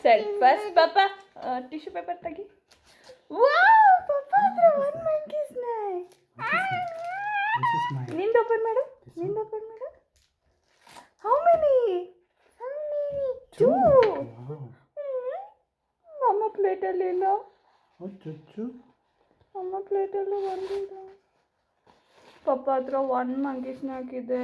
ಸರಿ ಫಸ್ಟ್ ಪಾಪ tissue paper ತೆಗಿ. ವಾವ್ ಪಾಪ ಹತ್ರ ಒಂದು ಮಂಕಿ ಸ್ನ್ಯಾಕ್. ನಿಂದು ಓಪನ್ ಮಾಡು. How many? ಟೂ. ಅಮ್ಮ ಪ್ಲೇಟಲ್ಲಿ ಇಲ್ಲ. ಅಮ್ಮ ಪ್ಲೇಟಲ್ಲೂ ಒಂದಿಲ್ಲ. ಪಪ್ಪ ಹತ್ರ ಒಂದು ಮಂಕಿ ಸ್ನ್ಯಾಕ್ ಇದೆ,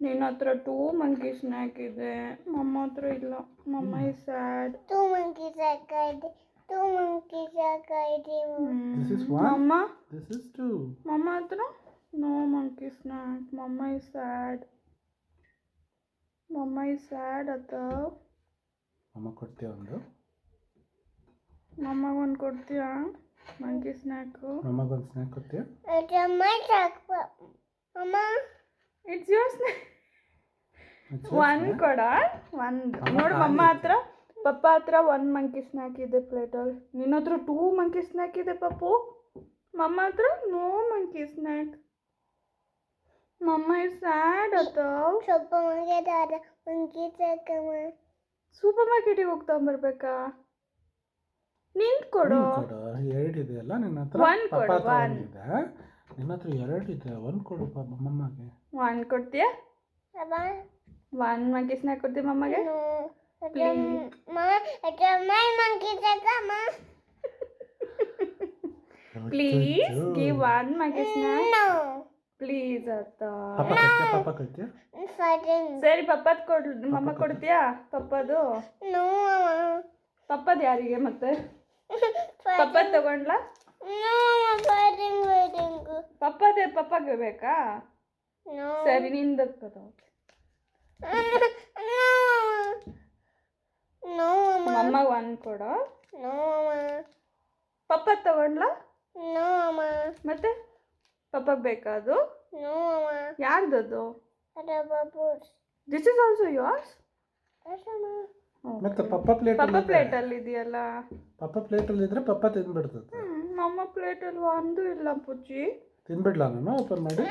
ನಿನ್ನ ಹತ್ರ 2 ಮಂಕಿ ಸ್ನ್ಯಾಕ್ ಇದೆ, ಮಮ್ಮ ಹತ್ರ ಇಲ್ಲ. ಮಮ್ಮ ಇಸ್ ಸ್ಯಾಡ್. 2 ಮಂಕಿ ಸ್ನ್ಯಾಕ್ ಇದೆ. ಮಮ್ಮ This is 2. ಮಮ್ಮ ಹತ್ರ ನೋ ಮಂಕಿ ಸ್ನ್ಯಾಕ್. ಮಮ್ಮ ಇಸ್ ಸ್ಯಾಡ್. ಅತ್ತ ಅಮ್ಮ ಕೊಡ್ತೀಯ ಒಂದು? ಮಮ್ಮಗೊಂದು ಕೊಡ್ತೀಯಾ ಮಂಕಿ ಸ್ನ್ಯಾಕು? ಅಮ್ಮಗೊಂದು ಸ್ನ್ಯಾಕ್ ಕೊಡ್ತೀಯ? It's your snack. ಒಂದು ಕೊಡ. ಒಂದು ನೋಡು, ಮಮ್ಮ ಹತ್ರ ಪಪ್ಪ ಹತ್ರ 1 ಮಂಕಿ ಸ್ನ್ಯಾಕ್ ಇದೆ ಪ್ಲೇಟಲ್ಲಿ. ನಿನ್ನ ಹತ್ರ 2 ಮಂಕಿ ಸ್ನ್ಯಾಕ್ ಇದೆ ಪಪ್ಪು. ಮಮ್ಮ ಹತ್ರ ನೋ ಮಂಕಿ ಸ್ನ್ಯಾಕ್. ಮಮ್ಮ ಇಸ್ ಸ್ಯಾಡ್ ಅತ್ತ. ಸೂಪರ್ ಮಾರ್ಕೆಟಿಗೆ ಹೋಗ್ತಾ ಬರ್ಬೇಕಾ? ನಿಂದು ಕೊಡು. ಎರಡು ಇದೆಯಲ್ಲ ನಿನ್ನ ಹತ್ರ. ಒಂದು ಕೊಡು. ಇದೆ ನಿನ್ನ ಹತ್ರ 2 ಇದೆ. ಒಂದು ಕೊಡು ಮಮ್ಮಗೆ. 1 ಕೊಡ್ತೀಯಾ? 1 ಮಂಕಿ ಸ್ನ್ಯಾಕ್ ಕೊಡ್ತೀಯ ಮಮ್ಮಗೆ? Please give 1 monkey snack. Please ಅತ್ತ. ಪಾಪ ಕೊಡ್ತೀಯ? ಸರಿ ಪಪ್ಪದ್ ಮಮ್ಮ ಕೊಡ್ತೀಯಾ? ಪಪ್ಪದು ಯಾರಿಗೆ ಮತ್ತೆ? ಪಪ್ಪದ್ ತಗೊಂಡ್ಲಾ? ಪಪ್ಪಗೆ ಬೇಕಾ? ಸರಿ ನಿಂದ ಮಮ್ಮ 1 ಕೊಡು. ಪಪ್ಪದ್ ತಗೊಂಡ್ಲಾ? ಮತ್ತೆ ಪಪ್ಪಗೆ ಬೇಕಾ ಅದು? ಯಾರ್ದದು? This is also yours. ಮತ್ತೆ ಪಪ್ಪ ಪ್ಲೇಟಲ್ಲಿ ಇದೆಯಲ್ಲ. ಪಪ್ಪ ಪ್ಲೇಟಲ್ಲಿ ಇದ್ರೆ ಪಪ್ಪ ತಿಂದ್ಬಿಡ್ತದೆ. ಮಮ್ಮ ಪ್ಲೇಟಲ್ಲಿ ಒಂದು ಇಲ್ಲ ಪುಚ್ಚಿ. ತಿನ್ಬಿಡ್ಲಾ ನಾನು ಓಪನ್ ಮಾಡಿ?